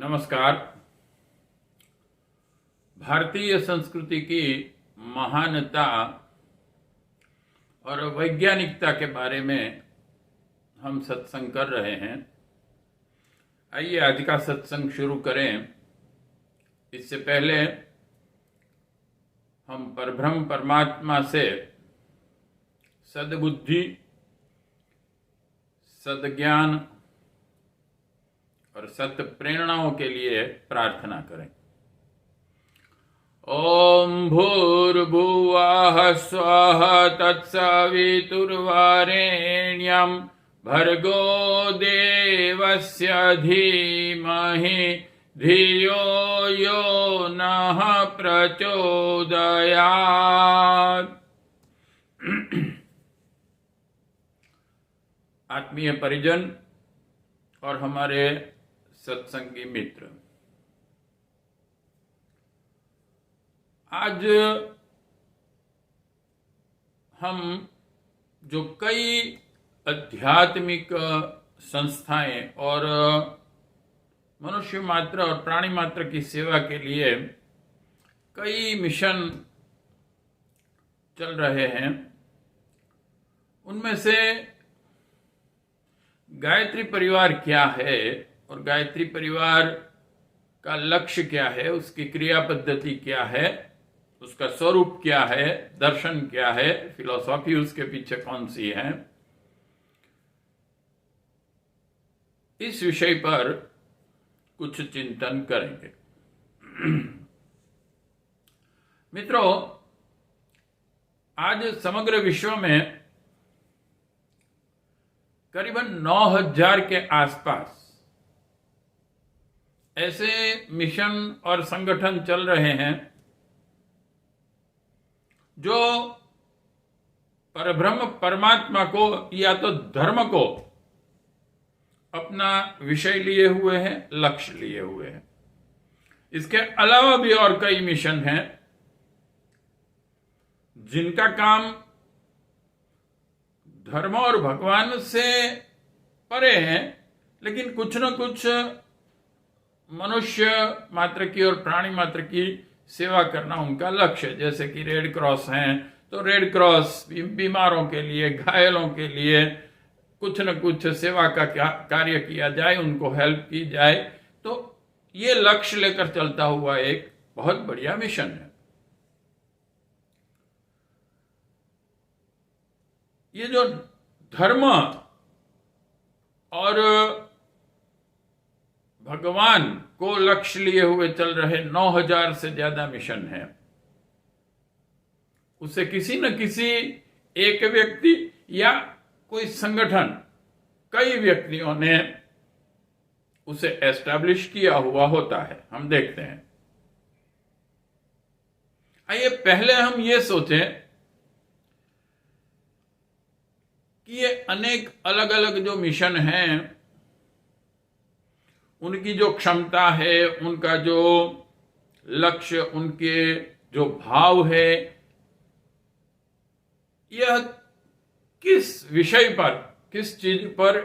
नमस्कार। भारतीय संस्कृति की महानता और वैज्ञानिकता के बारे में हम सत्संग कर रहे हैं। आइए आज का सत्संग शुरू करें। इससे पहले हम परब्रह्म परमात्मा से सद्बुद्धि, सद्ज्ञान और सत्य प्रेरणाओं के लिए प्रार्थना करें। ओम भूर्भुवः स्वः तत्सवितुर्वरेण्यं भर्गो देवस्य धीमहि धियो यो नः प्रचोदयात्। आत्मीय परिजन और हमारे सत्संगी मित्र, आज हम जो कई आध्यात्मिक संस्थाएं और मनुष्य मात्र और प्राणी मात्र की सेवा के लिए कई मिशन चल रहे हैं, उनमें से गायत्री परिवार क्या है और गायत्री परिवार का लक्ष्य क्या है, उसकी क्रिया पद्धति क्या है, उसका स्वरूप क्या है, दर्शन क्या है, फिलॉसफी उसके पीछे कौन सी है, इस विषय पर कुछ चिंतन करेंगे। मित्रों, आज समग्र विश्व में करीबन 9000 के आसपास ऐसे मिशन और संगठन चल रहे हैं जो परब्रह्म परमात्मा को या तो धर्म को अपना विषय लिए हुए हैं, लक्ष्य लिए हुए हैं। इसके अलावा भी और कई मिशन हैं जिनका काम धर्म और भगवान से परे हैं, लेकिन कुछ न कुछ मनुष्य मात्र की और प्राणी मात्र की सेवा करना उनका लक्ष्य है। जैसे कि रेड क्रॉस हैं, तो रेड क्रॉस बीमारों के लिए, घायलों के लिए कुछ न कुछ सेवा का कार्य किया जाए, उनको हेल्प की जाए। तो ये लक्ष्य लेकर चलता हुआ एक बहुत बढ़िया मिशन है। ये जो धर्म और भगवान को लक्ष्य लिए हुए चल रहे 9000 से ज्यादा मिशन है, उसे किसी न किसी एक व्यक्ति या कोई संगठन, कई व्यक्तियों ने उसे एस्टैब्लिश किया हुआ होता है। हम देखते हैं। आइए पहले हम ये सोचें कि ये अनेक अलग अलग जो मिशन हैं, उनकी जो क्षमता है, उनका जो लक्ष्य, उनके जो भाव है, यह किस विषय पर, किस चीज पर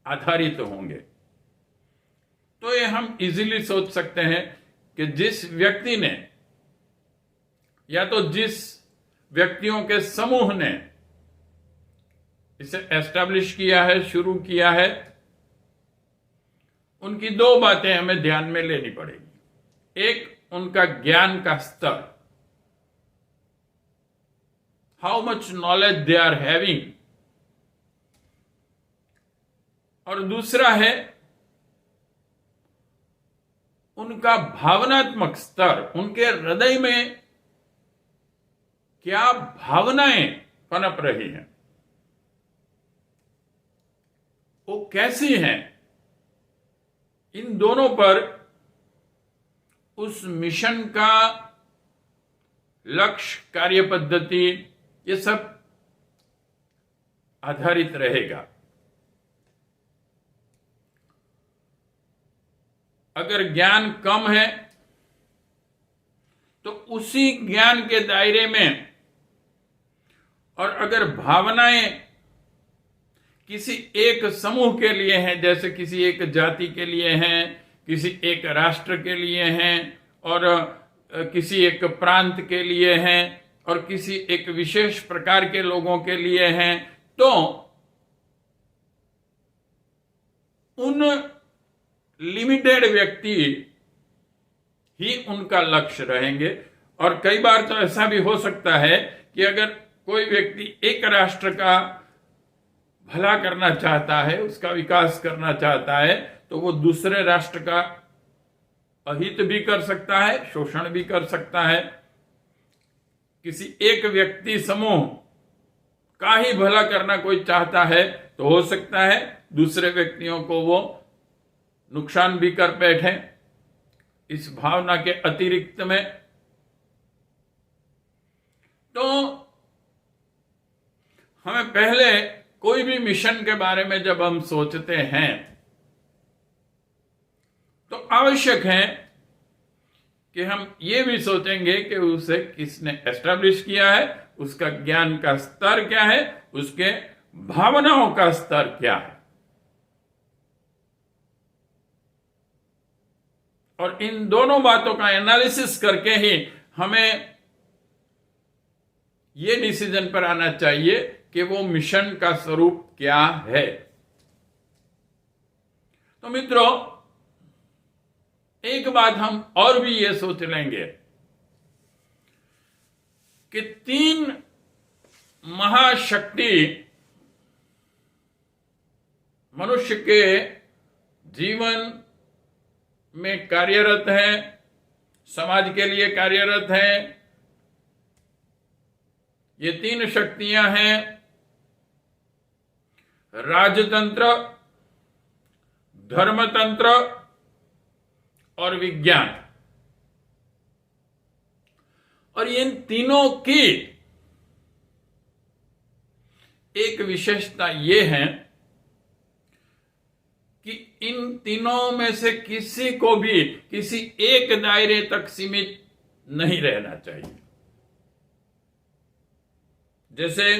आधारित होंगे। तो ये हम इजीली सोच सकते हैं कि जिस व्यक्ति ने या तो जिस व्यक्तियों के समूह ने इसे एस्टैब्लिश किया है, शुरू किया है, उनकी दो बातें हमें ध्यान में लेनी पड़ेगी। एक, उनका ज्ञान का स्तर, how much knowledge they are having, और दूसरा है उनका भावनात्मक स्तर, उनके हृदय में क्या भावनाएं पनप रही हैं, वो कैसी हैं। इन दोनों पर उस मिशन का लक्ष्य, कार्य पद्धति, ये सब आधारित रहेगा। अगर ज्ञान कम है तो उसी ज्ञान के दायरे में, और अगर भावनाएं किसी एक समूह के लिए हैं, जैसे किसी एक जाति के लिए हैं किसी एक राष्ट्र के लिए हैं और किसी एक प्रांत के लिए हैं और किसी एक विशेष प्रकार के लोगों के लिए हैं, तो उन लिमिटेड व्यक्ति ही उनका लक्ष्य रहेंगे। और कई बार तो ऐसा भी हो सकता है कि अगर कोई व्यक्ति एक राष्ट्र का भला करना चाहता है, उसका विकास करना चाहता है, तो वो दूसरे राष्ट्र का अहित भी कर सकता है, शोषण भी कर सकता है। किसी एक व्यक्ति समूह का ही भला करना कोई चाहता है तो हो सकता है दूसरे व्यक्तियों को वो नुकसान भी कर बैठे। इस भावना के अतिरिक्त में तो हमें पहले कोई भी मिशन के बारे में जब हम सोचते हैं तो आवश्यक है कि हम ये भी सोचेंगे कि उसे किसने एस्टैब्लिश किया है, उसका ज्ञान का स्तर क्या है, उसके भावनाओं का स्तर क्या है। और इन दोनों बातों का एनालिसिस करके ही हमें ये डिसीजन पर आना चाहिए कि वो मिशन का स्वरूप क्या है। तो मित्रों, एक बात हम और भी ये सोच लेंगे कि 3 महाशक्ति मनुष्य के जीवन में कार्यरत हैं, समाज के लिए कार्यरत हैं। ये 3 शक्तियां हैं राजतंत्र, धर्मतंत्र और विज्ञान। और इन तीनों की एक विशेषता ये है कि इन तीनों में से किसी को भी किसी एक दायरे तक सीमित नहीं रहना चाहिए। जैसे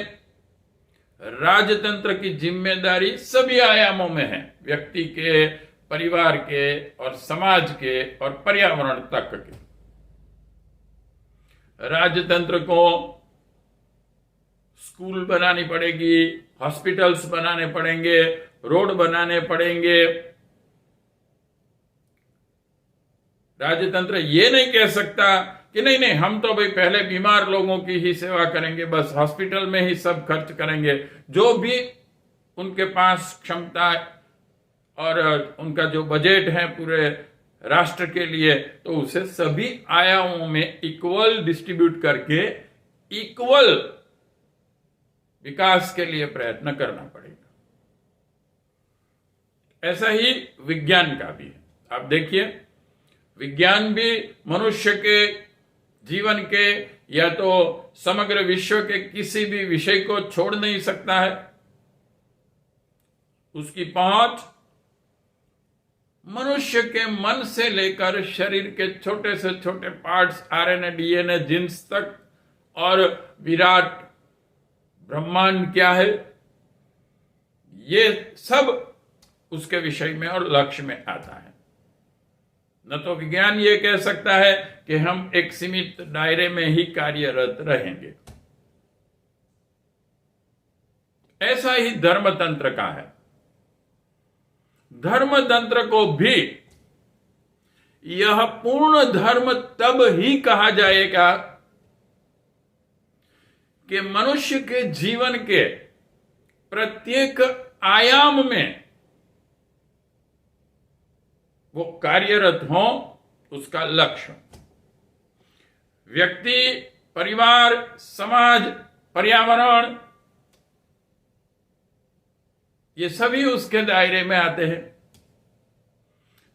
राजतंत्र की जिम्मेदारी सभी आयामों में है, व्यक्ति के, परिवार के और समाज के और पर्यावरण तक के। राजतंत्र को स्कूल बनानी पड़ेगी, हॉस्पिटल्स बनाने पड़ेंगे, रोड बनाने पड़ेंगे। राजतंत्र ये नहीं कह सकता कि नहीं नहीं हम तो भाई पहले बीमार लोगों की ही सेवा करेंगे, बस हॉस्पिटल में ही सब खर्च करेंगे। जो भी उनके पास क्षमता और उनका जो बजट है पूरे राष्ट्र के लिए, तो उसे सभी आयामों में इक्वल डिस्ट्रीब्यूट करके इक्वल विकास के लिए प्रयत्न करना पड़ेगा। ऐसा ही विज्ञान का भी है। आप देखिए, विज्ञान भी मनुष्य के जीवन के या तो समग्र विश्व के किसी भी विषय को छोड़ नहीं सकता है। उसकी पहुंच मनुष्य के मन से लेकर शरीर के छोटे से छोटे पार्ट्स, आरएनए, डीएनए, जीन्स तक, और विराट ब्रह्मांड क्या है, ये सब उसके विषय में और लक्ष्य में आता है। न तो विज्ञान ये कह सकता है कि हम एक सीमित दायरे में ही कार्यरत रहेंगे। ऐसा ही धर्मतंत्र का है। धर्मतंत्र को भी यह पूर्ण धर्म तब ही कहा जाएगा कि मनुष्य के जीवन के प्रत्येक आयाम में वो कार्यरत हो, उसका लक्ष्य। व्यक्ति, परिवार, समाज, पर्यावरण, ये सभी उसके दायरे में आते हैं।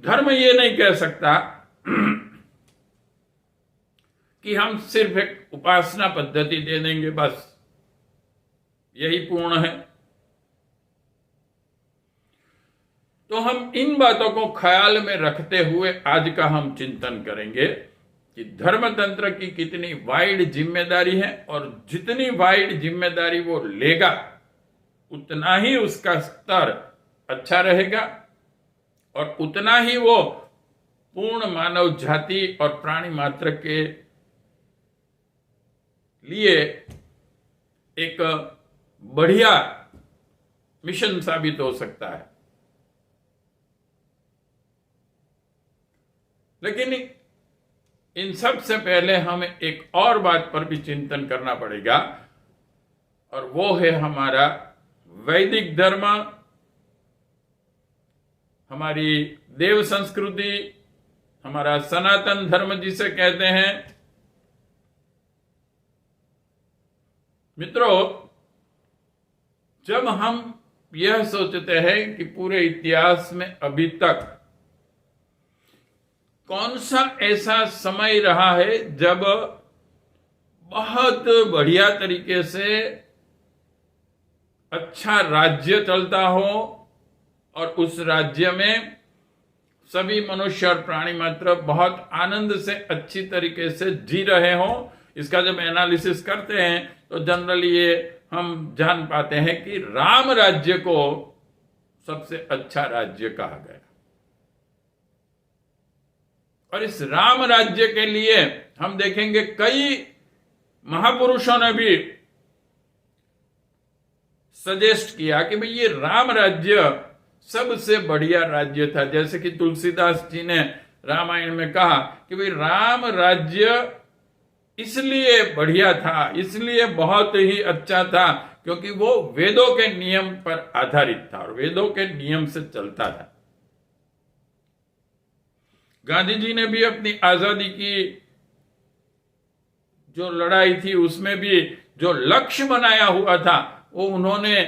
धर्म ये नहीं कह सकता कि हम सिर्फ एक उपासना पद्धति दे देंगे, बस यही पूर्ण है। तो हम इन बातों को ख्याल में रखते हुए आज का हम चिंतन करेंगे कि धर्मतंत्र की कितनी वाइड जिम्मेदारी है, और जितनी वाइड जिम्मेदारी वो लेगा उतना ही उसका स्तर अच्छा रहेगा और उतना ही वो पूर्ण मानव जाति और प्राणी मात्र के लिए एक बढ़िया मिशन साबित हो सकता है। लेकिन इन सब से पहले हमें एक और बात पर भी चिंतन करना पड़ेगा, और वो है हमारा वैदिक धर्म, हमारी देव संस्कृति, हमारा सनातन धर्म जिसे कहते हैं। मित्रों, जब हम यह सोचते हैं कि पूरे इतिहास में अभी तक कौन सा ऐसा समय रहा है जब बहुत बढ़िया तरीके से अच्छा राज्य चलता हो और उस राज्य में सभी मनुष्य और प्राणी मात्र बहुत आनंद से अच्छी तरीके से जी रहे हो, इसका जब एनालिसिस करते हैं तो जनरली ये हम जान पाते हैं कि राम राज्य को सबसे अच्छा राज्य कहा गया। और इस राम राज्य के लिए हम देखेंगे कई महापुरुषों ने भी सजेस्ट किया कि भाई ये राम राज्य सबसे बढ़िया राज्य था। जैसे कि तुलसीदास जी ने रामायण में कहा कि भाई राम राज्य इसलिए बढ़िया था, इसलिए बहुत ही अच्छा था क्योंकि वो वेदों के नियम पर आधारित था और वेदों के नियम से चलता था। गांधी जी ने भी अपनी आजादी की जो लड़ाई थी उसमें भी जो लक्ष्य बनाया हुआ था वो उन्होंने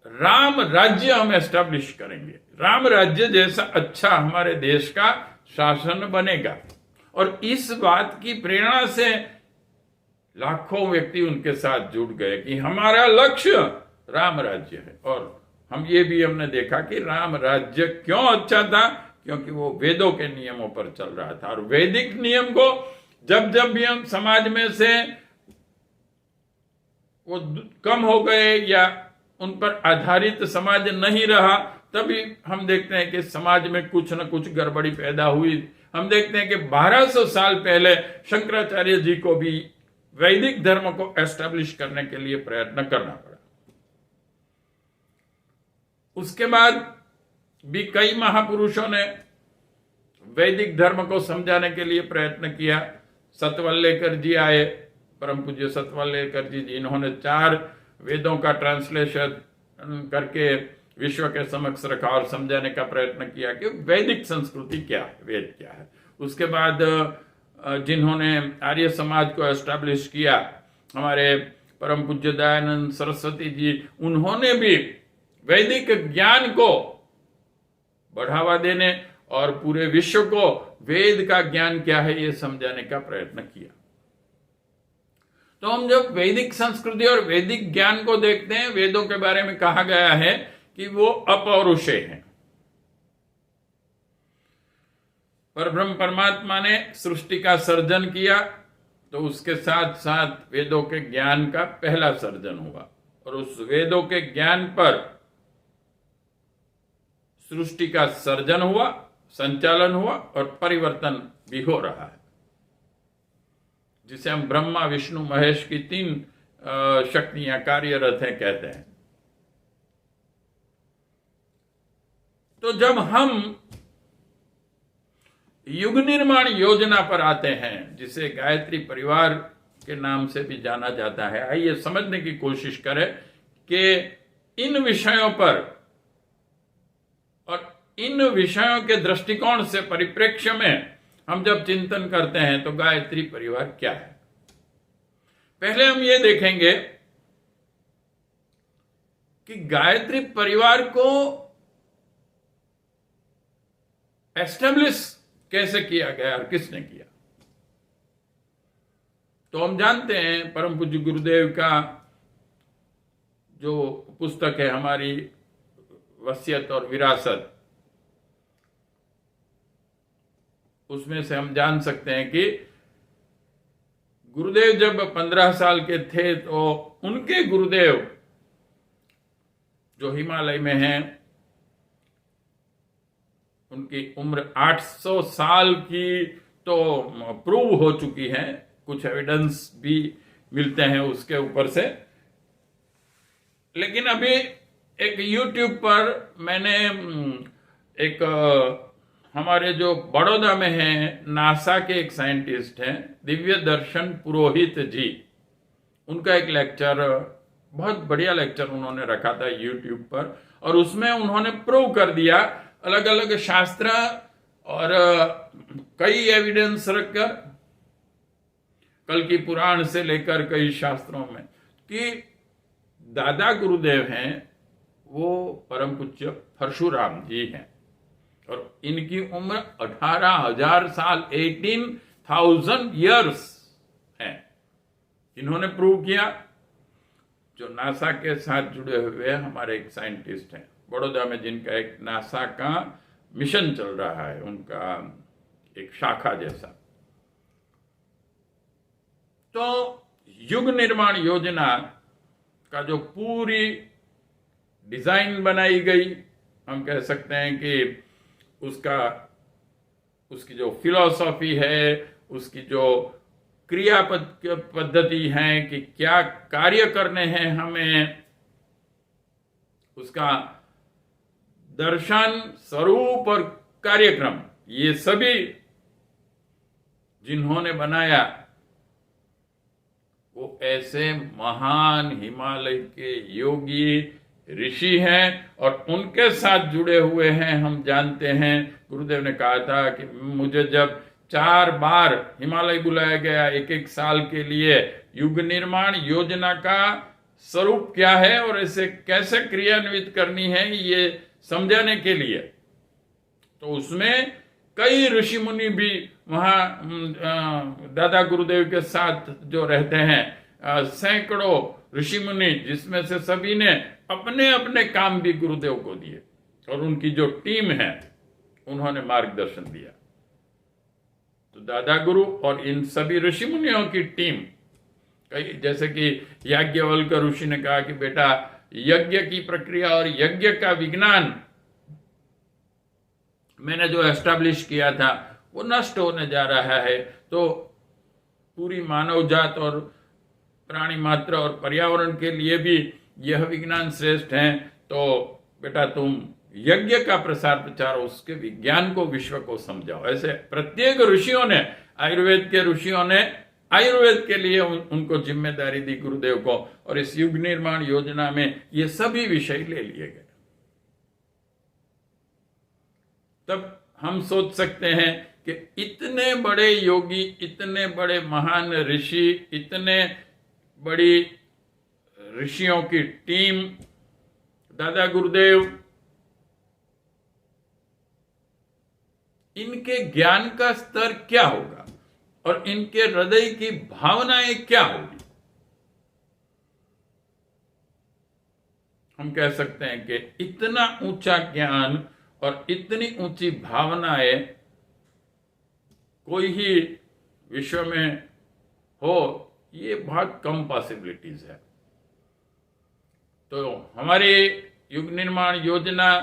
राम राज्य हम एस्टैब्लिश करेंगे, राम राज्य जैसा अच्छा हमारे देश का शासन बनेगा। और इस बात की प्रेरणा से लाखों व्यक्ति उनके साथ जुड़ गए कि हमारा लक्ष्य राम राज्य है। और हम ये भी हमने देखा कि राम राज्य क्यों अच्छा था, क्योंकि वो वेदों के नियमों पर चल रहा था। और वैदिक नियम को जब जब भी हम समाज में से वो कम हो गए या उन पर आधारित समाज नहीं रहा, तभी हम देखते हैं कि समाज में कुछ न कुछ गड़बड़ी पैदा हुई। हम देखते हैं कि 1200 साल पहले शंकराचार्य जी को भी वैदिक धर्म को एस्टैब्लिश करने के लिए प्रयत्न करना पड़ा। उसके बाद भी कई महापुरुषों ने वैदिक धर्म को समझाने के लिए प्रयत्न किया। सतवल्लेकर जी आए, परम पूज्य सतवल्लेकर जी, इन्होंने 4 वेदों का ट्रांसलेशन करके विश्व के समक्ष रखा और समझाने का प्रयत्न किया कि वैदिक संस्कृति क्या है, वेद क्या है। उसके बाद जिन्होंने आर्य समाज को एस्टैब्लिश किया, हमारे परम पूज्य दयानंद सरस्वती जी, उन्होंने भी वैदिक ज्ञान को बढ़ावा देने और पूरे विश्व को वेद का ज्ञान क्या है ये समझाने का प्रयत्न किया। तो हम जब वैदिक संस्कृति और वैदिक ज्ञान को देखते हैं, वेदों के बारे में कहा गया है कि वो अपौरुषेय हैं। परब्रह्म परमात्मा ने सृष्टि का सर्जन किया तो उसके साथ साथ वेदों के ज्ञान का पहला सर्जन हुआ और उस वेदों के ज्ञान पर सृष्टि का सर्जन हुआ, संचालन हुआ और परिवर्तन भी हो रहा है, जिसे हम ब्रह्मा विष्णु महेश की 3 शक्तियां कार्यरत हैं कहते हैं। तो जब हम युग निर्माण योजना पर आते हैं, जिसे गायत्री परिवार के नाम से भी जाना जाता है, आइए समझने की कोशिश करें कि इन विषयों पर और इन विषयों के दृष्टिकोण से परिप्रेक्ष्य में हम जब चिंतन करते हैं तो गायत्री परिवार क्या है। पहले हम ये देखेंगे कि गायत्री परिवार को एस्टेब्लिश कैसे किया गया और किसने किया। तो हम जानते हैं परम पूज्य गुरुदेव का जो पुस्तक है हमारी वसीयत और विरासत, उसमें से हम जान सकते हैं कि गुरुदेव जब 15 साल के थे तो उनके गुरुदेव जो हिमालय में हैं उनकी उम्र 800 साल की तो प्रूव हो चुकी है, कुछ एविडेंस भी मिलते हैं उसके ऊपर से। लेकिन अभी एक YouTube पर मैंने एक हमारे जो बड़ौदा में हैं नासा के एक साइंटिस्ट हैं दिव्य दर्शन पुरोहित जी, उनका एक लेक्चर, बहुत बढ़िया लेक्चर उन्होंने रखा था YouTube पर, और उसमें उन्होंने प्रूव कर दिया अलग अलग शास्त्र और कई एविडेंस रखकर, कल की पुराण से लेकर कई शास्त्रों में, कि दादा गुरुदेव हैं वो परम पूज्य परशुराम जी हैं और इनकी उम्र 18,000 साल 18,000 ईयर्स है। इन्होंने प्रूव किया। जो नासा के साथ जुड़े हुए हमारे एक साइंटिस्ट हैं बड़ौदा में, जिनका एक नासा का मिशन चल रहा है, उनका एक शाखा जैसा। तो युग निर्माण योजना का जो पूरी डिजाइन बनाई गई, हम कह सकते हैं कि उसकी जो फिलॉसफी है, उसकी जो क्रिया पद्धति है कि क्या कार्य करने हैं हमें, उसका दर्शन, स्वरूप और कार्यक्रम, ये सभी जिन्होंने बनाया वो ऐसे महान हिमालय के योगी ऋषि हैं और उनके साथ जुड़े हुए हैं। हम जानते हैं गुरुदेव ने कहा था कि मुझे जब 4 बार हिमालय बुलाया गया 1-1 साल के लिए, युग निर्माण योजना का स्वरूप क्या है और इसे कैसे क्रियान्वित करनी है ये समझाने के लिए, तो उसमें कई ऋषि मुनि भी वहां दादा गुरुदेव के साथ जो रहते हैं, सैकड़ों ऋषि मुनि, जिसमें से सभी ने अपने अपने काम भी गुरुदेव को दिए और उनकी जो टीम है उन्होंने मार्गदर्शन दिया। तो दादा गुरु और इन सभी ऋषि मुनियों की टीम, कई जैसे कि याज्ञवल्क्य ऋषि ने कहा कि बेटा यज्ञ की प्रक्रिया और यज्ञ का विज्ञान मैंने जो एस्टैब्लिश किया था वो नष्ट होने जा रहा है, तो पूरी मानव जात और प्राणी मात्र और पर्यावरण के लिए भी यह विज्ञान श्रेष्ठ है। तो बेटा तुम यज्ञ का प्रसार प्रचार, उसके विज्ञान को, विश्व को समझाओ। ऐसे प्रत्येक ऋषियों ने, आयुर्वेद के ऋषियों ने आयुर्वेद के लिए उनको जिम्मेदारी दी गुरुदेव को, और इस युग निर्माण योजना में ये सभी विषय ले लिए गए। तब हम सोच सकते हैं कि इतने बड़े योगी, इतने बड़े महान ऋषि, इतने बड़ी ऋषियों की टीम, दादा गुरुदेव, इनके ज्ञान का स्तर क्या होगा और इनके हृदय की भावनाएं क्या होगी। हम कह सकते हैं कि इतना ऊंचा ज्ञान और इतनी ऊंची भावनाएं कोई ही विश्व में हो, ये बहुत कम पॉसिबिलिटीज है। तो हमारी युग निर्माण योजना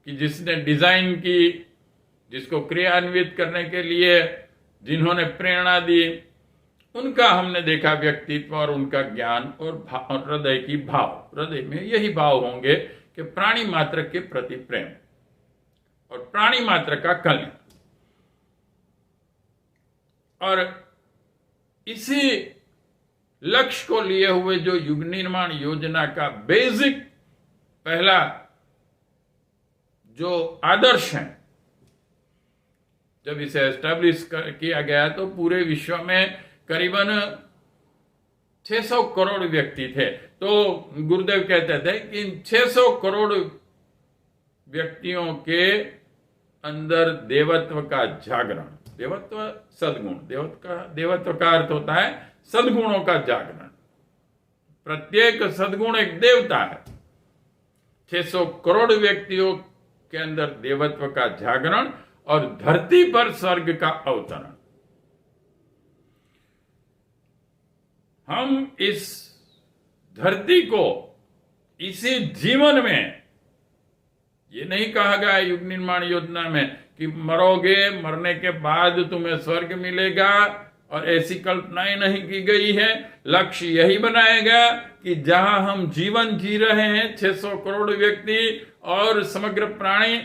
की जिसने डिजाइन की, जिसको क्रियान्वित करने के लिए जिन्होंने प्रेरणा दी, उनका हमने देखा व्यक्तित्व और उनका ज्ञान और हृदय की भाव। हृदय में यही भाव होंगे कि प्राणी मात्र के प्रति प्रेम और प्राणी मात्र का कल्याण। और इसी लक्ष्य को लिए हुए जो युग निर्माण योजना का बेसिक पहला जो आदर्श है, जब इसे एस्टैब्लिश किया गया तो पूरे विश्व में करीबन 600 करोड़ व्यक्ति थे। तो गुरुदेव कहते थे कि इन 600 करोड़ व्यक्तियों के अंदर देवत्व का जागरण, देवत्व सद्गुण, देवत्व का अर्थ होता है सद्गुणों का जागरण। प्रत्येक सद्गुण एक देवता है। 600 करोड़ व्यक्तियों के अंदर देवत्व का जागरण और धरती पर स्वर्ग का अवतरण। हम इस धरती को इसी जीवन में ये नहीं कहा गया युग निर्माण योजना में कि मरोगे, मरने के बाद तुम्हें स्वर्ग मिलेगा, और ऐसी कल्पनाएं नहीं की गई है। लक्ष्य यही बनाया गया कि जहां हम जीवन जी रहे हैं, 600 करोड़ व्यक्ति और समग्र प्राणी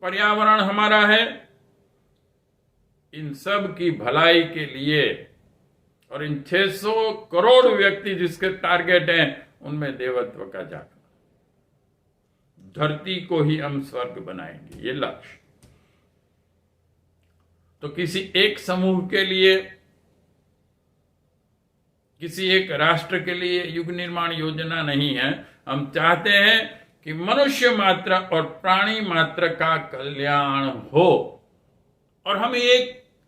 पर्यावरण हमारा है, इन सब की भलाई के लिए, और इन 600 करोड़ व्यक्ति जिसके टारगेट हैं, उनमें देवत्व का जागरण, धरती को ही हम स्वर्ग बनाएंगे, ये लक्ष्य। तो किसी एक समूह के लिए, किसी एक राष्ट्र के लिए युग निर्माण योजना नहीं है। हम चाहते हैं कि मनुष्य मात्र और प्राणी मात्र का कल्याण हो। और हमें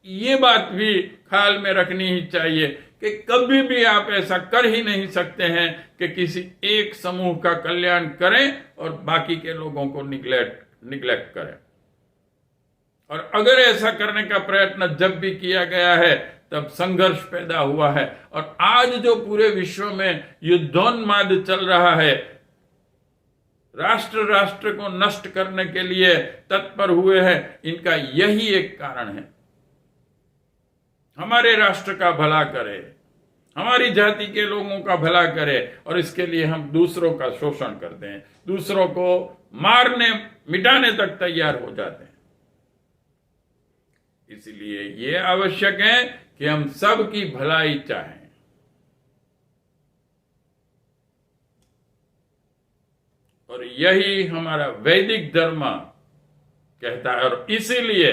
ये बात भी ख्याल में रखनी ही चाहिए कि कभी भी आप ऐसा कर ही नहीं सकते हैं कि किसी एक समूह का कल्याण करें और बाकी के लोगों को निग्लेक्ट करें। और अगर ऐसा करने का प्रयत्न जब भी किया गया है, तब संघर्ष पैदा हुआ है। और आज जो पूरे विश्व में युद्धोन्माद चल रहा है, राष्ट्र राष्ट्र को नष्ट करने के लिए तत्पर हुए हैं, इनका यही एक कारण है। हमारे राष्ट्र का भला करे, हमारी जाति के लोगों का भला करे, और इसके लिए हम दूसरों का शोषण करते हैं, दूसरों को मारने मिटाने तक तैयार हो जाते हैं। इसलिए ये आवश्यक है कि हम सबकी भलाई चाहें। और यही हमारा वैदिक धर्म कहता है। और इसीलिए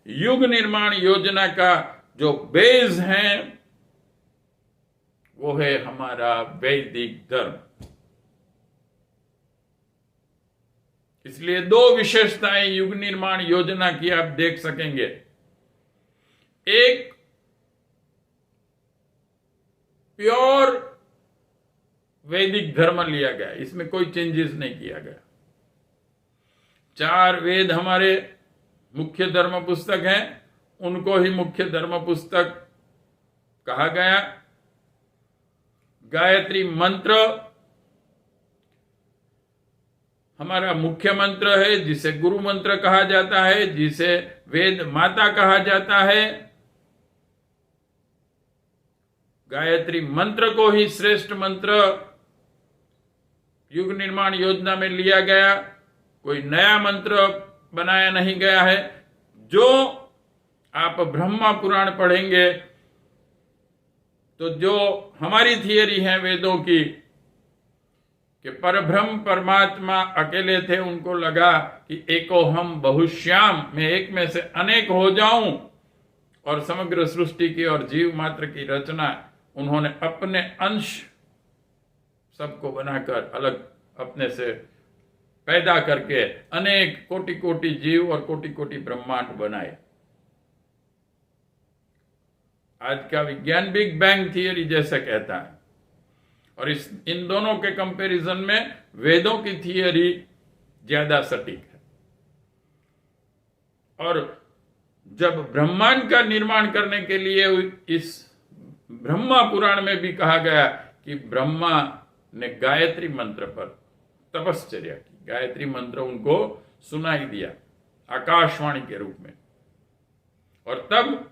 युग निर्माण योजना का जो बेस है, वो है हमारा वैदिक धर्म। इसलिए दो विशेषताएं युग निर्माण योजना की आप देख सकेंगे। एक, प्योर वैदिक धर्म लिया गया, इसमें कोई चेंजेस नहीं किया गया। 4 वेद हमारे मुख्य धर्म पुस्तक हैं, उनको ही मुख्य धर्म पुस्तक कहा गया। गायत्री मंत्र हमारा मुख्य मंत्र है, जिसे गुरु मंत्र कहा जाता है, जिसे वेद माता कहा जाता है। गायत्री मंत्र को ही श्रेष्ठ मंत्र युग निर्माण योजना में लिया गया। कोई नया मंत्र बनाया नहीं गया है। जो आप ब्रह्मा पुराण पढ़ेंगे तो जो हमारी थियरी है वेदों की कि परब्रह्म परमात्मा अकेले थे, उनको लगा कि एको हम बहुश्याम, मैं एक में से अनेक हो जाऊं, और समग्र सृष्टि की और जीव मात्र की रचना उन्होंने अपने अंश सबको बनाकर अलग अपने से पैदा करके अनेक कोटि कोटि जीव और कोटि कोटि ब्रह्मांड बनाए। आज का विज्ञान बिग बैंग थियरी जैसे कहता है। और इन दोनों के कंपैरिजन में वेदों की थियरी ज्यादा सटीक है। और जब ब्रह्मांड का निर्माण करने के लिए इस ब्रह्मा पुराण में भी कहा गया कि ब्रह्मा ने गायत्री मंत्र पर तपश्चर्या की, गायत्री मंत्र उनको सुनाई दिया आकाशवाणी के रूप में, और तब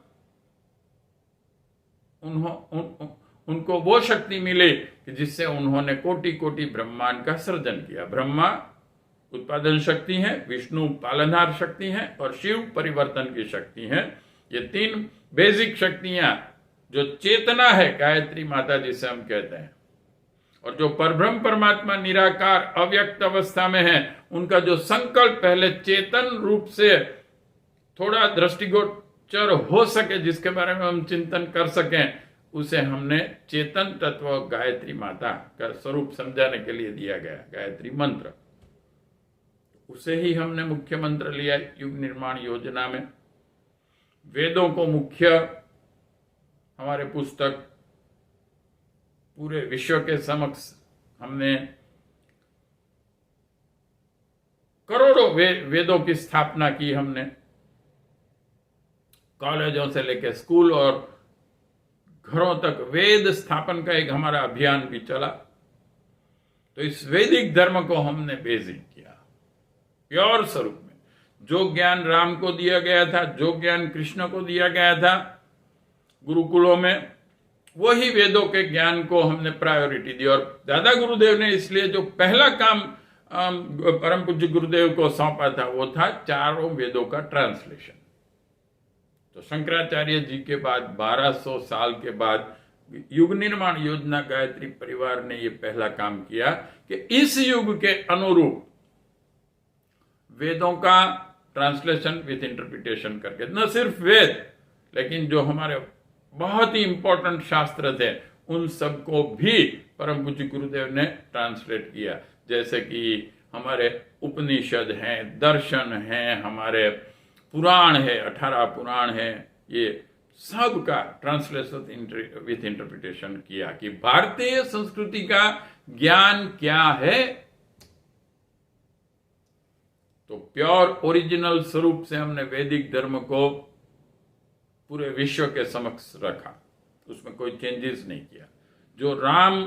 उनको वो शक्ति मिली कि जिससे उन्होंने कोटि कोटि ब्रह्मांड का सृजन किया। ब्रह्मा उत्पादन शक्ति है, विष्णु पालनहार शक्ति है, और शिव परिवर्तन की शक्ति है। ये 3 बेसिक शक्तियां, जो चेतना है गायत्री माता जिसे हम कहते हैं, और जो परब्रह्म परमात्मा निराकार अव्यक्त अवस्था में है, उनका जो संकल्प पहले चेतन रूप से थोड़ा दृष्टिगोचर हो सके, जिसके बारे में हम चिंतन कर सकें, उसे हमने चेतन तत्व गायत्री माता का स्वरूप समझाने के लिए दिया गया, गायत्री मंत्र। उसे ही हमने मुख्य मंत्र लिया युग निर्माण योजना में। वेदों को मुख्य हमारे पुस्तक पूरे विश्व के समक्ष हमने करोड़ों वेदों की स्थापना की। हमने कॉलेजों से लेकर स्कूल और घरों तक वेद स्थापन का एक हमारा अभियान भी चला। तो इस वैदिक धर्म को हमने बेसिक किया। प्योर स्वरूप में। जो ज्ञान राम को दिया गया था, जो ज्ञान कृष्ण को दिया गया था गुरुकुलों में, वही वेदों के ज्ञान को हमने प्रायोरिटी दी। और दादा गुरुदेव ने इसलिए जो पहला काम परम पूज्य गुरुदेव को सौंपा था वो था चारों वेदों का ट्रांसलेशन। तो शंकराचार्य जी के बाद 1200 साल के बाद युग निर्माण योजना गायत्री परिवार ने ये पहला काम किया कि इस युग के अनुरूप वेदों का ट्रांसलेशन विथ इंटरप्रिटेशन करके, न सिर्फ वेद लेकिन जो हमारे बहुत ही इंपॉर्टेंट शास्त्र थे उन सबको भी परम पूज्य गुरुदेव ने ट्रांसलेट किया। जैसे कि हमारे उपनिषद हैं, दर्शन हैं, हमारे पुराण है, 18 पुराण है, ये सब का ट्रांसलेशन विथ इंटरप्रिटेशन किया कि भारतीय संस्कृति का ज्ञान क्या है। तो प्योर ओरिजिनल स्वरूप से हमने वैदिक धर्म को पूरे विश्व के समक्ष रखा, उसमें कोई चेंजेस नहीं किया। जो राम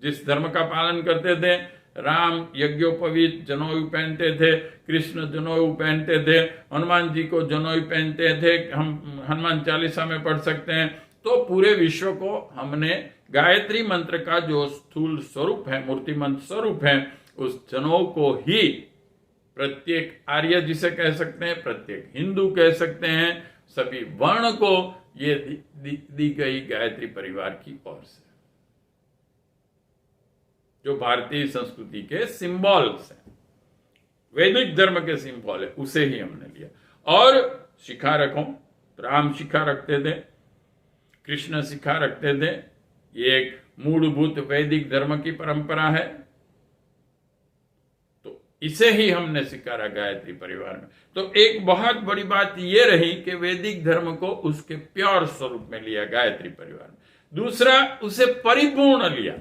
जिस धर्म का पालन करते थे, राम यज्ञोपवीत जनेऊ पहनते थे, कृष्ण जनेऊ पहनते थे, हनुमान जी को जनेऊ पहनते थे, हम हनुमान चालीसा में पढ़ सकते हैं। तो पूरे विश्व को हमने गायत्री मंत्र का जो स्थूल स्वरूप है, मूर्तिमंत स्वरूप है, उस जनेऊ को ही प्रत्येक आर्य जिसे कह सकते हैं, प्रत्येक हिंदू कह सकते हैं, सभी वर्ण को ये दी गई गायत्री परिवार की ओर से, जो भारतीय संस्कृति के सिंबल्स हैं, वैदिक धर्म के सिंबल है, उसे ही हमने लिया। और शिखा रखो, राम शिखा रखते थे, कृष्ण शिखा रखते थे, ये एक मूलभूत वैदिक धर्म की परंपरा है। तो इसे ही हमने स्वीकारा गायत्री परिवार में। तो एक बहुत बड़ी बात यह रही कि वैदिक धर्म को उसके प्योर स्वरूप में लिया गायत्री परिवार में। दूसरा, उसे परिपूर्ण लिया,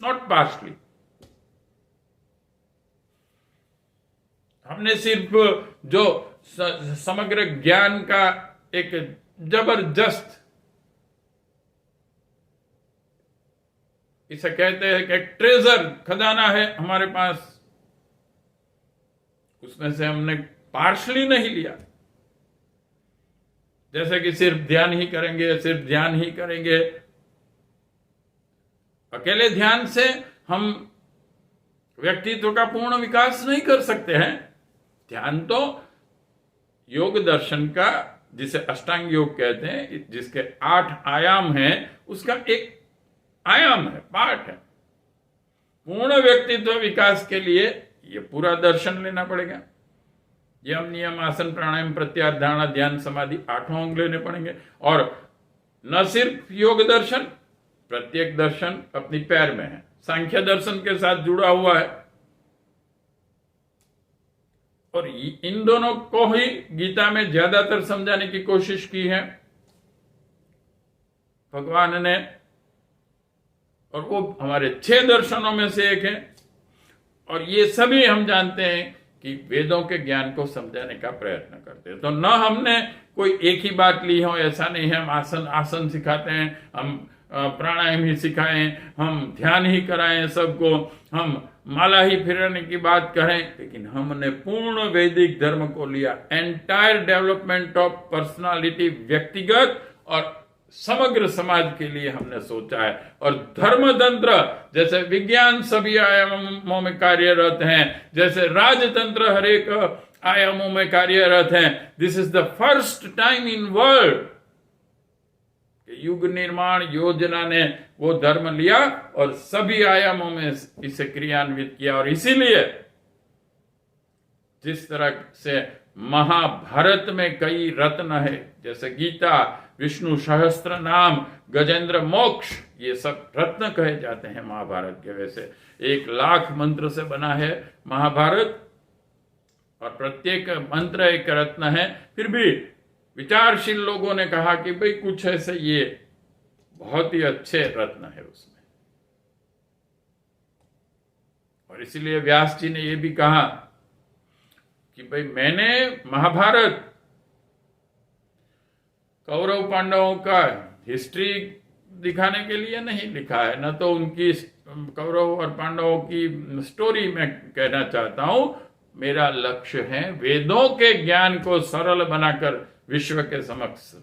नॉट पार्शली। हमने सिर्फ जो समग्र ज्ञान का एक जबरदस्त, इसे कहते हैं कि ट्रेजर, खजाना है हमारे पास, उसमें से हमने पार्शली नहीं लिया। जैसे कि सिर्फ ध्यान ही करेंगे, सिर्फ ध्यान ही करेंगे। अकेले ध्यान से हम व्यक्तित्व का पूर्ण विकास नहीं कर सकते हैं। ध्यान तो योग दर्शन का, जिसे अष्टांग योग कहते हैं, जिसके 8 आयाम हैं, उसका एक आयाम है, पार्ट है। पूर्ण व्यक्तित्व विकास के लिए ये पूरा दर्शन लेना पड़ेगा। यम नियम आसन प्राणायाम प्रत्याहार धारणा ध्यान समाधि 8 अंग लेने पड़ेंगे। और न सिर्फ योग दर्शन, प्रत्येक दर्शन अपनी पैर में है, सांख्य दर्शन के साथ जुड़ा हुआ है। और इन दोनों को ही गीता में ज्यादातर समझाने की कोशिश की है भगवान ने, और वो हमारे 6 दर्शनों में से एक है। और ये सभी हम जानते हैं कि वेदों के ज्ञान को समझाने का प्रयत्न करते हैं। तो न हमने कोई एक ही बात ली हो, ऐसा नहीं है। हम आसन सिखाते हैं, हम प्राणायाम ही सिखाएं, हम ध्यान ही कराएं सबको, हम माला ही फिरने की बात करें, लेकिन हमने पूर्ण वैदिक धर्म को लिया। एंटायर डेवलपमेंट ऑफ पर्सनालिटी, व्यक्तिगत और समग्र समाज के लिए हमने सोचा है। और धर्मतंत्र, जैसे विज्ञान सभी आयामों में कार्यरत हैं, जैसे राजतंत्र हर एक आयामों में कार्यरत हैं। This is the first time in world युग निर्माण योजना ने वो धर्म लिया और सभी आयामों में इसे क्रियान्वित किया। और इसीलिए जिस तरह से महाभारत में कई रत्न है, जैसे गीता, विष्णु सहस्त्र नाम, गजेंद्र मोक्ष, ये सब रत्न कहे जाते हैं महाभारत के। वैसे 1 लाख मंत्र से बना है महाभारत, और प्रत्येक मंत्र एक रत्न है। फिर भी विचारशील लोगों ने कहा कि भाई कुछ ऐसे ये बहुत ही अच्छे रत्न है उसमें। और इसीलिए व्यास जी ने ये भी कहा कि भाई मैंने महाभारत कौरव पांडवों का हिस्ट्री दिखाने के लिए नहीं लिखा है, न तो उनकी कौरव और पांडवों की स्टोरी मैं कहना चाहता हूं। मेरा लक्ष्य है वेदों के ज्ञान को सरल बनाकर विश्व के समक्ष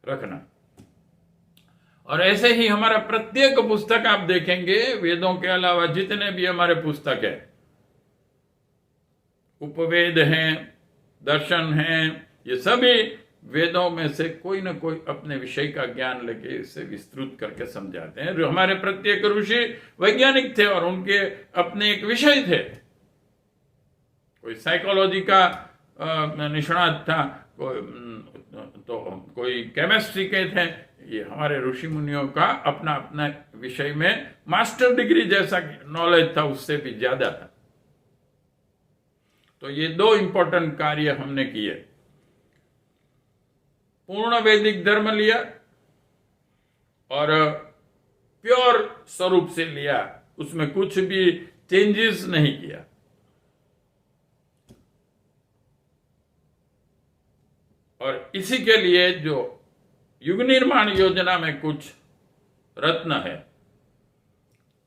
रखना। और ऐसे ही हमारा प्रत्येक पुस्तक आप देखेंगे, वेदों के अलावा जितने भी हमारे पुस्तक है, उपवेद हैं, दर्शन हैं, ये सभी वेदों में से कोई ना कोई अपने विषय का ज्ञान लेके इसे विस्तृत करके समझाते हैं। हमारे प्रत्येक ऋषि वैज्ञानिक थे और उनके अपने एक विषय थे। कोई साइकोलॉजी का निष्णात था, कोई केमिस्ट्री के थे। ये हमारे ऋषि मुनियों का अपना अपना विषय में मास्टर डिग्री जैसा नॉलेज था, उससे भी ज्यादा था। तो ये दो इंपॉर्टेंट कार्य हमने किए। पूर्ण वैदिक धर्म लिया और प्योर स्वरूप से लिया, उसमें कुछ भी चेंजेस नहीं किया। और इसी के लिए जो युग निर्माण योजना में कुछ रत्न है,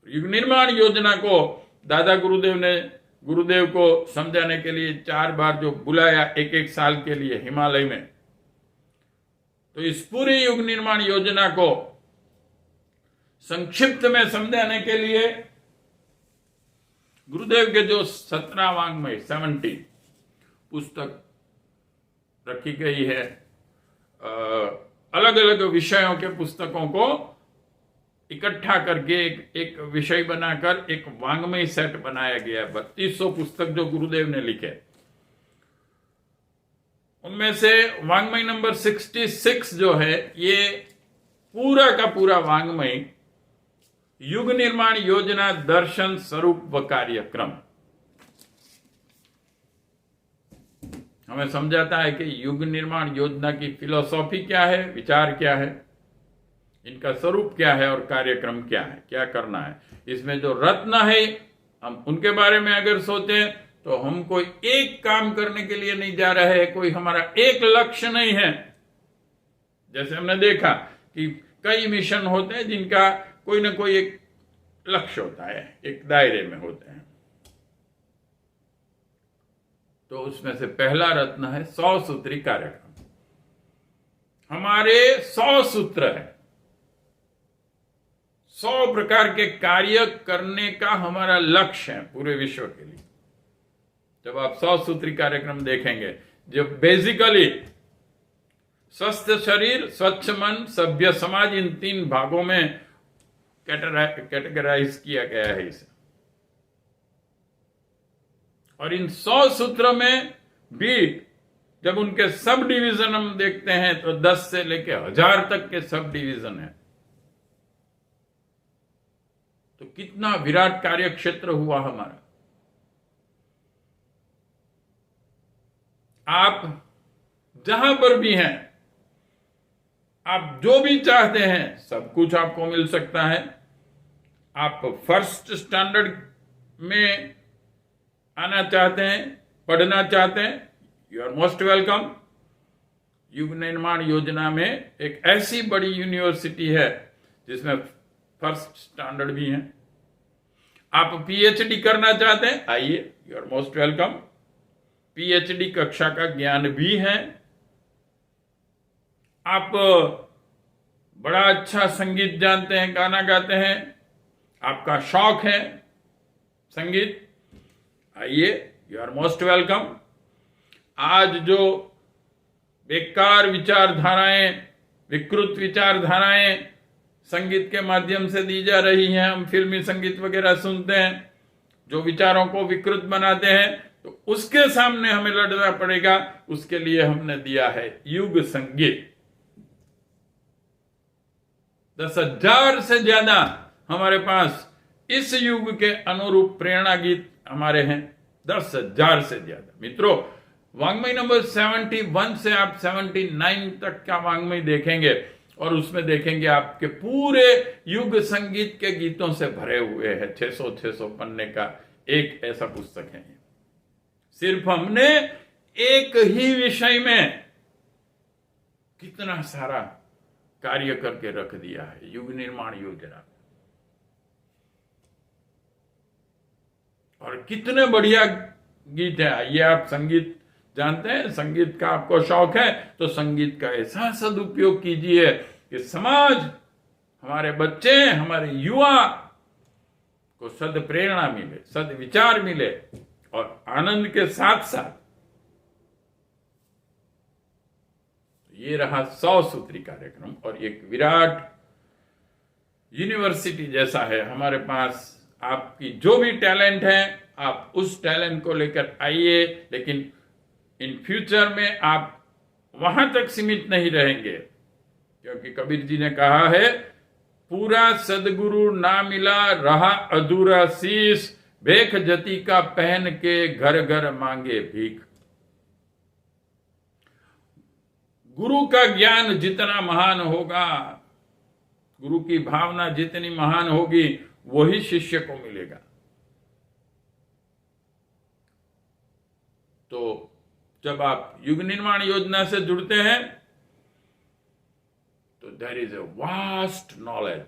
युग निर्माण योजना को दादा गुरुदेव को समझाने के लिए 4 बार जो बुलाया एक साल के लिए हिमालय में, तो इस पूरी युग निर्माण योजना को संक्षिप्त में समझाने के लिए गुरुदेव के जो 17 वाङ्मय 70 पुस्तक रखी गई है, अलग अलग विषयों के पुस्तकों को इकट्ठा करके एक विषय बनाकर एक वाङ्मय सेट बनाया गया। 3200 पुस्तक जो गुरुदेव ने लिखे, उनमें से वाङ्मय नंबर 66 जो है, ये पूरा का पूरा वाङ्मय युग निर्माण योजना दर्शन स्वरूप व कार्यक्रम हमें समझाता है कि युग निर्माण योजना की फिलॉसफी क्या है, विचार क्या है, इनका स्वरूप क्या है और कार्यक्रम क्या है, क्या करना है। इसमें जो रत्न है, हम उनके बारे में अगर सोचें तो हम कोई एक काम करने के लिए नहीं जा रहे हैं, कोई हमारा एक लक्ष्य नहीं है। जैसे हमने देखा कि कई मिशन होते हैं जिनका कोई ना कोई एक लक्ष्य होता है, एक दायरे में होते हैं। तो उसमें से पहला रत्न है 100 सूत्री कार्यक्रम। हमारे 100 सूत्र है, 100 प्रकार के कार्य करने का हमारा लक्ष्य है पूरे विश्व के लिए। जब आप 100 सूत्री कार्यक्रम देखेंगे, जब बेसिकली स्वस्थ शरीर, स्वच्छ मन, सभ्य समाज, इन 3 भागों में कैटेगराइज किया गया है इसे। और इन 100 सूत्र में भी जब उनके सब डिवीजन हम देखते हैं तो 10 से लेकर 1000 तक के सब डिवीजन है। तो कितना विराट कार्य क्षेत्र हुआ हमारा। आप जहां पर भी हैं, आप जो भी चाहते हैं सब कुछ आपको मिल सकता है। आप फर्स्ट स्टैंडर्ड में आना चाहते हैं, पढ़ना चाहते हैं, यू आर मोस्ट वेलकम। युग निर्माण योजना में एक ऐसी बड़ी यूनिवर्सिटी है जिसमें फर्स्ट स्टैंडर्ड भी है। आप पीएचडी करना चाहते हैं, आइए, you are most welcome. PhD कक्षा का ज्ञान भी है। आप बड़ा अच्छा संगीत जानते हैं, गाना गाते हैं, आपका शौक है संगीत, आइए, यू आर मोस्ट वेलकम। आज जो बेकार विचारधाराएं, विकृत विचारधाराएं संगीत के माध्यम से दी जा रही हैं, हम फिल्मी संगीत वगैरह सुनते हैं जो विचारों को विकृत बनाते हैं, तो उसके सामने हमें लड़ना पड़ेगा। उसके लिए हमने दिया है युग संगीत। 10,000 से ज्यादा हमारे पास इस युग के अनुरूप प्रेरणा गीत हमारे हैं, 10,000 से ज्यादा। मित्रों, वाङ्मय नंबर 71 से आप 79 तक का वाङ्मय देखेंगे और उसमें देखेंगे आपके पूरे युग संगीत के गीतों से भरे हुए हैं। 600 पन्ने का एक ऐसा पुस्तक है। सिर्फ हमने एक ही विषय में कितना सारा कार्य करके रख दिया है युग निर्माण योजना। और कितने बढ़िया गीत है। ये आप संगीत जानते हैं, संगीत का आपको शौक है तो संगीत का ऐसा सदुपयोग कीजिए कि समाज, हमारे बच्चे, हमारे युवा को सद प्रेरणा मिले, सद विचार मिले और आनंद के साथ साथ। ये रहा 100 सूत्री कार्यक्रम और एक विराट यूनिवर्सिटी जैसा है हमारे पास। आपकी जो भी टैलेंट है आप उस टैलेंट को लेकर आइए, लेकिन इन फ्यूचर में आप वहां तक सीमित नहीं रहेंगे, क्योंकि कबीर जी ने कहा है, पूरा सदगुरु ना मिला रहा अधूरा शीश, भेख जति का पहन के घर घर मांगे भीख। गुरु का ज्ञान जितना महान होगा, गुरु की भावना जितनी महान होगी, वही शिष्य को मिलेगा। तो जब आप युग निर्माण योजना से जुड़ते हैं तो there is a vast knowledge,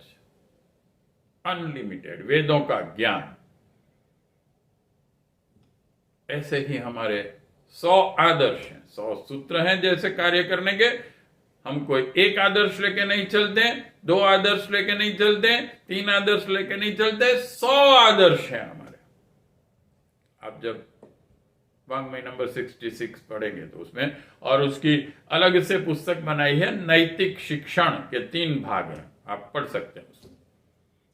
unlimited वेदों का ज्ञान। ऐसे ही हमारे 100 आदर्श हैं, 100 सूत्र हैं जैसे कार्य करने के। हम कोई एक आदर्श लेके नहीं चलते, 2 आदर्श लेके नहीं चलते, 3 आदर्श लेके नहीं चलते, 100 आदर्श हैं हमारे। आप जब वाङ्मय नंबर 66 पढ़ेंगे तो उसमें, और उसकी अलग से पुस्तक बनाई है, नैतिक शिक्षण के 3 भाग हैं, आप पढ़ सकते हैं उसमें।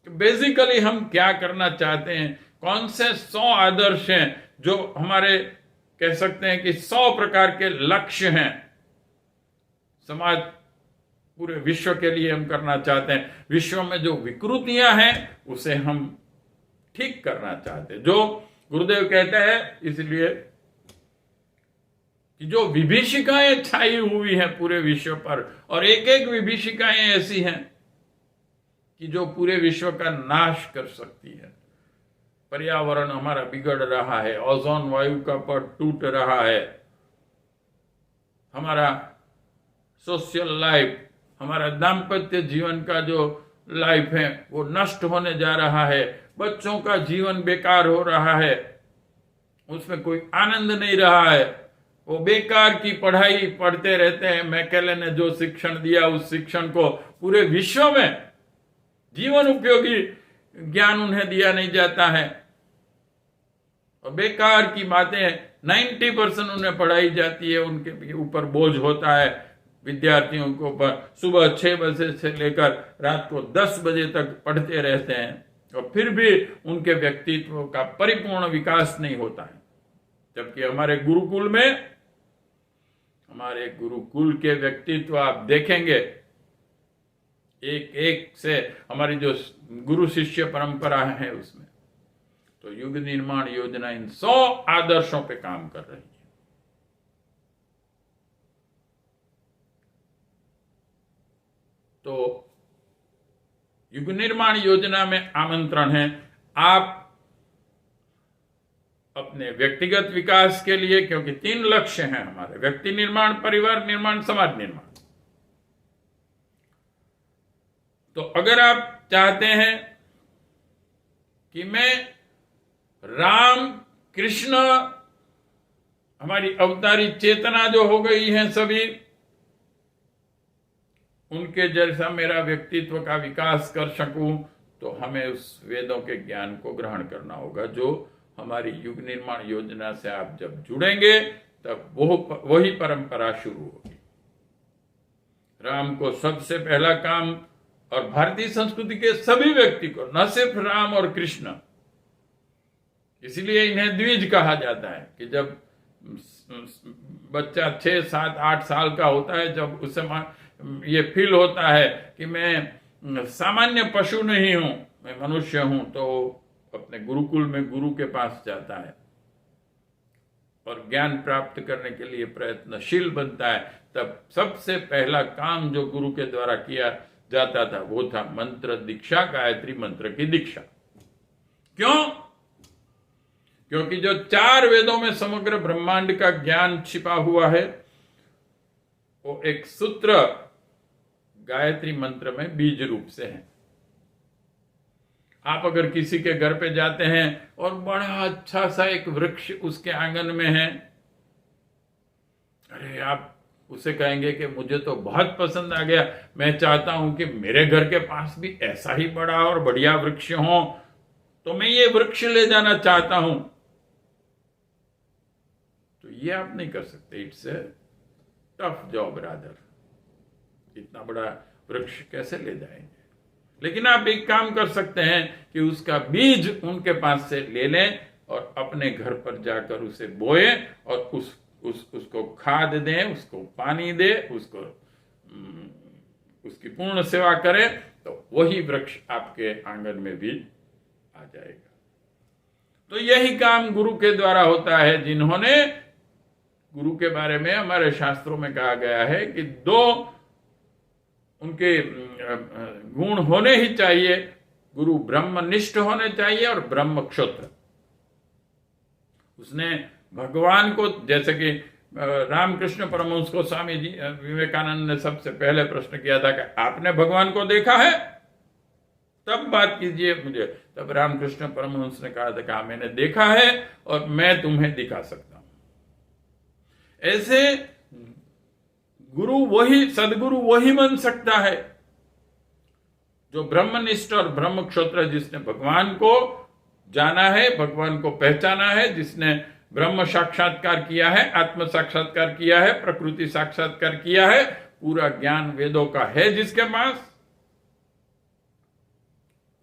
तो बेसिकली हम क्या करना चाहते हैं, कौन से 100 आदर्श हैं जो हमारे, कह सकते हैं कि 100 प्रकार के लक्ष्य हैं समाज, पूरे विश्व के लिए हम करना चाहते हैं। विश्व में जो विकृतियां हैं उसे हम ठीक करना चाहते हैं। जो गुरुदेव कहते हैं, इसलिए कि जो विभीषिकाएं छाई हुई हैं पूरे विश्व पर, और एक एक विभीषिकाएं ऐसी हैं कि जो पूरे विश्व का नाश कर सकती है। पर्यावरण हमारा बिगड़ रहा है, ओजोन वायु का परत टूट रहा है, हमारा सोशल लाइफ, हमारा दाम्पत्य जीवन का जो लाइफ है वो नष्ट होने जा रहा है, बच्चों का जीवन बेकार हो रहा है, उसमें कोई आनंद नहीं रहा है, वो बेकार की पढ़ाई पढ़ते रहते हैं। मैकेले ने जो शिक्षण दिया उस शिक्षण को पूरे विश्व में जीवन उपयोगी ज्ञान उन्हें दिया नहीं जाता है, और बेकार की बातें 90% उन्हें पढ़ाई जाती है, उनके ऊपर बोझ होता है विद्यार्थियों के ऊपर। सुबह 6 बजे से लेकर रात को 10 बजे तक पढ़ते रहते हैं और फिर भी उनके व्यक्तित्व का परिपूर्ण विकास नहीं होता है। जबकि हमारे गुरुकुल के व्यक्तित्व आप देखेंगे, एक एक से हमारी जो गुरु शिष्य परंपरा है उसमें, तो युग निर्माण योजना इन 100 आदर्शों पे काम कर रही है। तो युग निर्माण योजना में आमंत्रण है, आप अपने व्यक्तिगत विकास के लिए, क्योंकि 3 लक्ष्य हैं हमारे, व्यक्ति निर्माण, परिवार निर्माण, समाज निर्माण। तो अगर आप चाहते हैं कि मैं राम कृष्ण, हमारी अवतारी चेतना जो हो गई है सभी, उनके जैसा मेरा व्यक्तित्व का विकास कर सकूं, तो हमें उस वेदों के ज्ञान को ग्रहण करना होगा, जो हमारी युग निर्माण योजना से आप जब जुड़ेंगे तब वही परंपरा शुरू होगी। राम को सबसे पहला काम, और भारतीय संस्कृति के सभी व्यक्ति को, न सिर्फ राम और कृष्ण, इसलिए इन्हें द्विज कहा जाता है कि जब बच्चा 6, 7, 8 साल का होता है, जब उसे ये फील होता है कि मैं सामान्य पशु नहीं हूं, मैं मनुष्य हूं, तो अपने गुरुकुल में गुरु के पास जाता है और ज्ञान प्राप्त करने के लिए प्रयत्नशील बनता है। तब सबसे पहला काम जो गुरु के द्वारा किया जाता था वो था मंत्र दीक्षा, गायत्री मंत्र की दीक्षा। क्यों? क्योंकि जो 4 वेदों में समग्र ब्रह्मांड का ज्ञान छिपा हुआ है, वो एक सूत्र गायत्री मंत्र में बीज रूप से है। आप अगर किसी के घर पे जाते हैं और बड़ा अच्छा सा एक वृक्ष उसके आंगन में है, अरे आप उसे कहेंगे कि मुझे तो बहुत पसंद आ गया, मैं चाहता हूं कि मेरे घर के पास भी ऐसा ही बड़ा और बढ़िया वृक्ष हो, तो मैं ये वृक्ष ले जाना चाहता हूं। तो ये आप नहीं कर सकते। It's a tough job rather. इतना बड़ा वृक्ष कैसे ले जाएंगे? लेकिन आप एक काम कर सकते हैं कि उसका बीज उनके पास से ले लें और अपने घर पर जाकर उसे बोए और उसको खाद दें, उसको पानी दे, उसकी पूर्ण सेवा करें, तो वही वृक्ष आपके आंगन में भी आ जाएगा। तो यही काम गुरु के द्वारा होता है, जिन्होंने, गुरु के बारे में हमारे शास्त्रों में कहा गया है कि 2 उनके गुण होने ही चाहिए। गुरु ब्रह्मनिष्ठ होने चाहिए और ब्रह्म क्षोत्र। उसने भगवान को, जैसे कि रामकृष्ण परमहंस को स्वामी जी विवेकानंद ने सबसे पहले प्रश्न किया था कि आपने भगवान को देखा है, तब बात कीजिए मुझे। तब रामकृष्ण परमहंस ने कहा था कि हाँ, मैंने देखा है और मैं तुम्हें दिखा सकता हूं। ऐसे गुरु वही, सदगुरु वही बन सकता है जो ब्रह्मनिष्ठ और ब्रह्म क्षोत्र, जिसने भगवान को जाना है, भगवान को पहचाना है, जिसने ब्रह्म साक्षात्कार किया है, आत्म साक्षात्कार किया है, प्रकृति साक्षात्कार किया है, पूरा ज्ञान वेदों का है जिसके पास,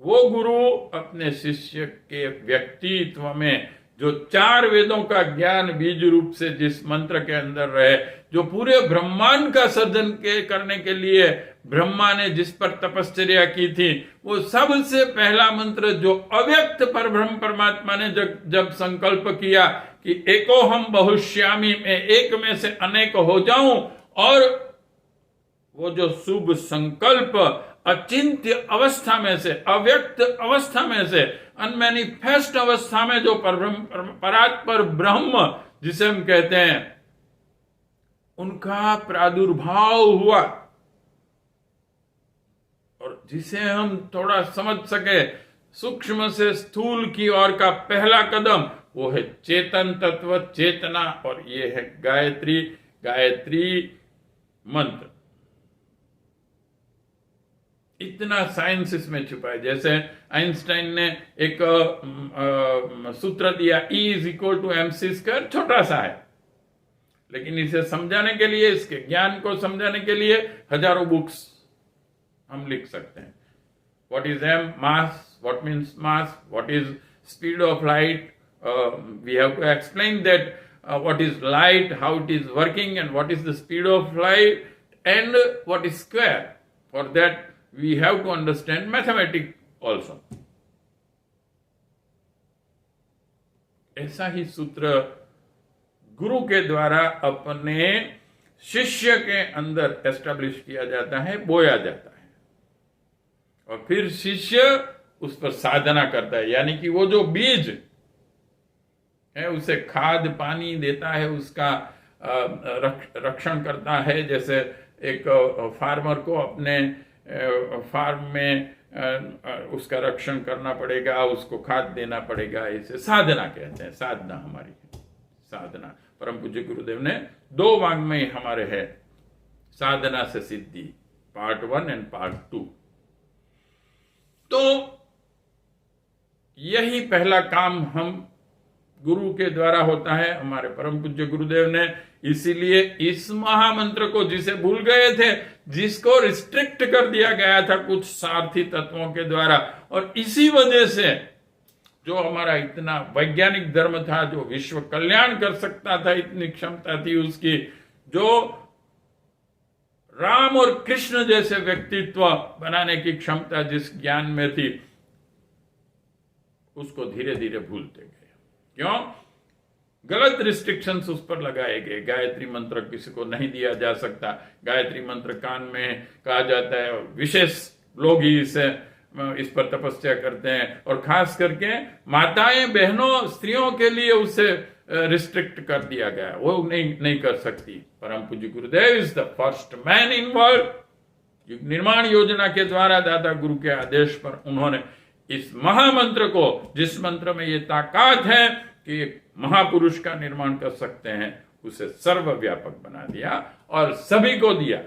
वो गुरु अपने शिष्य के व्यक्तित्व में जो 4 वेदों का ज्ञान बीज रूप से जिस मंत्र के अंदर रहे, जो पूरे ब्रह्मांड का सर्जन करने के लिए ब्रह्मा ने जिस पर तपश्चर्या की थी, वो सबसे पहला मंत्र जो अव्यक्त परब्रह्म परमात्मा ने जब संकल्प किया कि एको हम बहुश्यामी, में एक में से अनेक हो जाऊं, और वो जो शुभ संकल्प अचिंत्य अवस्था में से, अव्यक्त अवस्था में से, अनमैनिफेस्ट अवस्था में जो परात्पर ब्रह्म जिसे हम कहते हैं, उनका प्रादुर्भाव हुआ, और जिसे हम थोड़ा समझ सके, सूक्ष्म से स्थूल की ओर का पहला कदम वो है चेतन तत्व, चेतना, और ये है गायत्री, गायत्री मंत्र। इतना साइंस इसमें छुपा है। जैसे आइंस्टाइन ने एक सूत्र दिया, E=mc², छोटा सा है, लेकिन इसे समझाने के लिए, इसके ज्ञान को समझाने के लिए हजारों बुक्स हम लिख सकते हैं। What is M? Mass. What means mass? What is speed of light? We have to explain that what is light, how it is working, and what is the speed of light, and what is square. For that we have to understand mathematics also. ऐसा ही सूत्र गुरु के द्वारा अपने शिष्य के अंदर establish किया जाता है, बोया जाता है, और फिर शिष्य उस पर साधना करता है। यानी कि वो जो बीज है उसे खाद पानी देता है, उसका रक्षण करता है। जैसे एक फार्मर को अपने फार्म में उसका रक्षण करना पड़ेगा, उसको खाद देना पड़ेगा। इसे साधना कहते हैं। साधना हमारी साधना परम पूज्य गुरुदेव ने 2 वाङ्मय हमारे है, साधना से सिद्धि, पार्ट 1 एंड पार्ट 2। तो यही पहला काम हम गुरु के द्वारा होता है हमारे परम पूज्य गुरुदेव ने। इसीलिए इस महामंत्र को जिसे भूल गए थे, जिसको रिस्ट्रिक्ट कर दिया गया था कुछ सारथी तत्वों के द्वारा, और इसी वजह से जो हमारा इतना वैज्ञानिक धर्म था, जो विश्व कल्याण कर सकता था, इतनी क्षमता थी उसकी, जो राम और कृष्ण जैसे व्यक्तित्व बनाने की क्षमता जिस ज्ञान में थी, उसको धीरे धीरे भूलते गए। क्यों? गलत रिस्ट्रिक्शंस उस पर लगाए गए। गायत्री मंत्र किसी को नहीं दिया जा सकता। गायत्री मंत्र कान में कहा जाता है, विशेष लोग ही इस पर तपस्या करते हैं, और खास करके माताएं, बहनों, स्त्रियों के लिए उसे रिस्ट्रिक्ट कर दिया गया, वो नहीं कर सकती। परम पूज्य गुरुदेव is the first man in world. युग निर्माण योजना के द्वारा दादा गुरु के आदेश पर उन्होंने इस महामंत्र को, जिस मंत्र में ये ताकत है कि एक महापुरुष का निर्माण कर सकते हैं, उसे सर्वव्यापक बना दिया और सभी को दिया।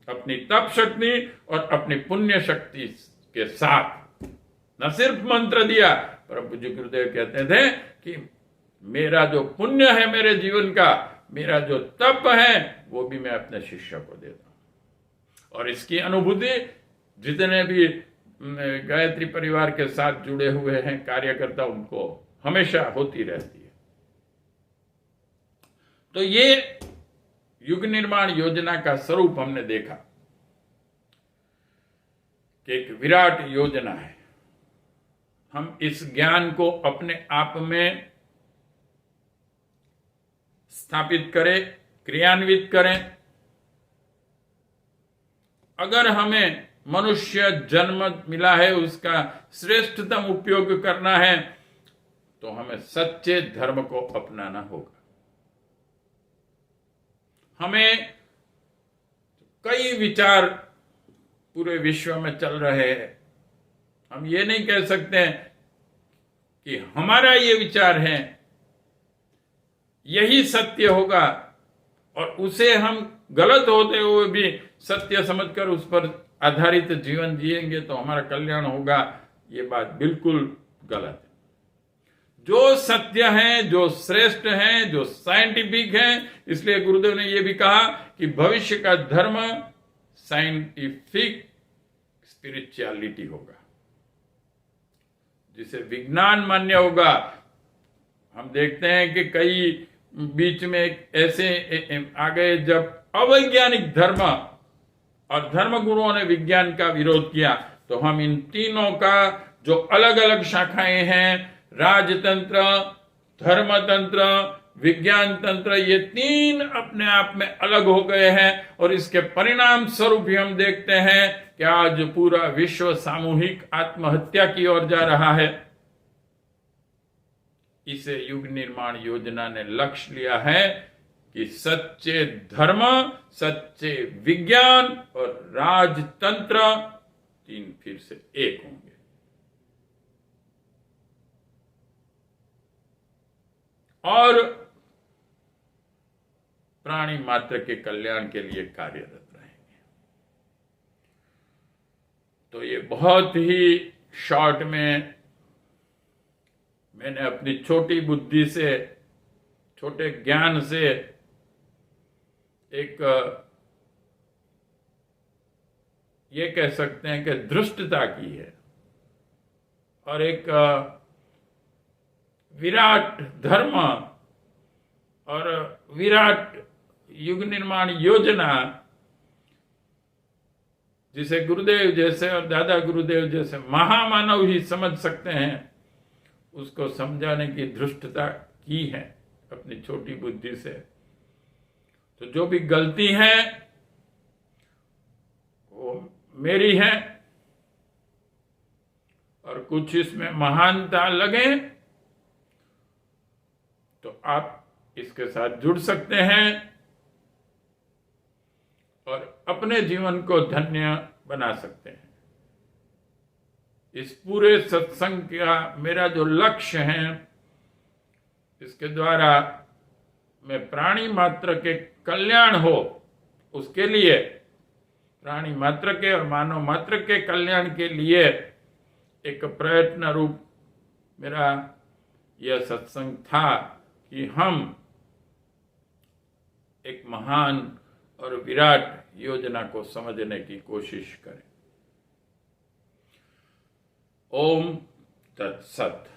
अपनी तप शक्ति और अपनी पुण्य शक्ति के साथ न सिर्फ मंत्र दिया, पर पूज्य गुरुदेव कहते थे कि मेरा जो पुण्य है मेरे जीवन का, मेरा जो तप है, वो भी मैं अपने शिष्य को देता हूं। और इसकी अनुभूति जितने भी गायत्री परिवार के साथ जुड़े हुए हैं कार्यकर्ता, उनको हमेशा होती रहती है। तो ये युग निर्माण योजना का स्वरूप हमने देखा कि एक विराट योजना है। हम इस ज्ञान को अपने आप में स्थापित करें, क्रियान्वित करें। अगर हमें मनुष्य जन्म मिला है, उसका श्रेष्ठतम उपयोग करना है, तो हमें सच्चे धर्म को अपनाना होगा। हमें कई विचार पूरे विश्व में चल रहे हैं, हम ये नहीं कह सकते कि हमारा ये विचार है, यही सत्य होगा, और उसे हम गलत होते हुए भी सत्य समझकर उस पर आधारित जीवन जिएंगे तो हमारा कल्याण होगा। ये बात बिल्कुल गलत है। जो सत्य है, जो श्रेष्ठ है, जो साइंटिफिक है, इसलिए गुरुदेव ने यह भी कहा कि भविष्य का धर्म साइंटिफिक स्पिरिचुअलिटी होगा, जिसे विज्ञान मान्य होगा। हम देखते हैं कि कई बीच में ऐसे आ गए जब अवैज्ञानिक धर्म और धर्म गुरुओं ने विज्ञान का विरोध किया, तो हम इन तीनों का जो अलग अलग शाखाएं हैं, राजतंत्र, धर्मतंत्र, विज्ञान तंत्र, ये तीन अपने आप में अलग हो गए हैं। और इसके परिणाम स्वरूप ही हम देखते हैं कि आज पूरा विश्व सामूहिक आत्महत्या की ओर जा रहा है। इसे युग निर्माण योजना ने लक्ष्य लिया है कि सच्चे धर्म, सच्चे विज्ञान और राजतंत्र तीन फिर से एक होंगे। और प्राणी मात्र के कल्याण के लिए कार्यरत रहेंगे। तो ये बहुत ही शॉर्ट में मैंने अपनी छोटी बुद्धि से, छोटे ज्ञान से एक ये कह सकते हैं कि धृष्टता की है, और एक विराट धर्म और विराट युग निर्माण योजना, जिसे गुरुदेव जैसे और दादा गुरुदेव जैसे महामानव ही समझ सकते हैं, उसको समझाने की धृष्टता की है अपनी छोटी बुद्धि से। तो जो भी गलती है वो मेरी है, और कुछ इसमें महानता लगे तो आप इसके साथ जुड़ सकते हैं और अपने जीवन को धन्य बना सकते हैं। इस पूरे सत्संग का मेरा जो लक्ष्य है, इसके द्वारा मैं प्राणी मात्र के कल्याण हो, उसके लिए, प्राणी मात्र के और मानव मात्र के कल्याण के लिए एक प्रयत्न रूप मेरा यह सत्संग था कि हम एक महान और विराट योजना को समझने की कोशिश करें। ओम तत्सत।